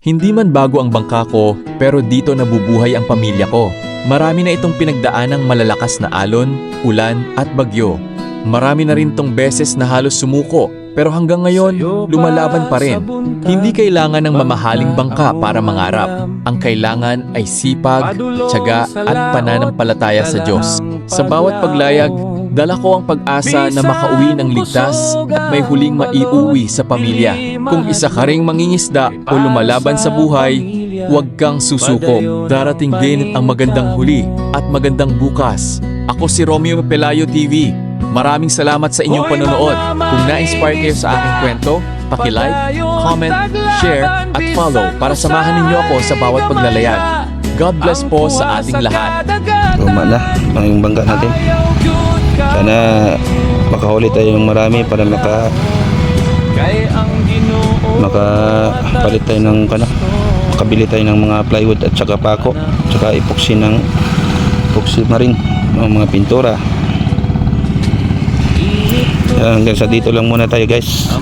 Hindi man bago ang bangka ko, pero dito nabubuhay ang pamilya ko. Marami na itong pinagdaanang malalakas na alon, ulan at bagyo. Marami na rin tong beses na halos sumuko, pero hanggang ngayon, lumalaban pa rin. Hindi kailangan ng mamahaling bangka para mangarap. Ang kailangan ay sipag, tiyaga at pananampalataya sa Diyos. Sa bawat paglayag, dala ko ang pag-asa na makauwi ng ligtas at may huling maiuwi sa pamilya. Kung isa ka ring mangingisda o lumalaban sa buhay, huwag kang susuko. Darating din ang magandang huli at magandang bukas. Ako si Romeo Pelayo TV. Maraming salamat sa inyong panonood. Kung na-inspire kayo sa aking kwento, paki-like, comment, share at follow para samahan ninyo ako sa bawat paglalayag. God bless po sa ating lahat. Luma na ang bangka natin. Sana makahuli tayo ng marami para makapalit tayo ng makabili tayo ng mga plywood at saka pako, saka epoxy marine, mga pintura. Hanggang sa dito lang muna tayo guys.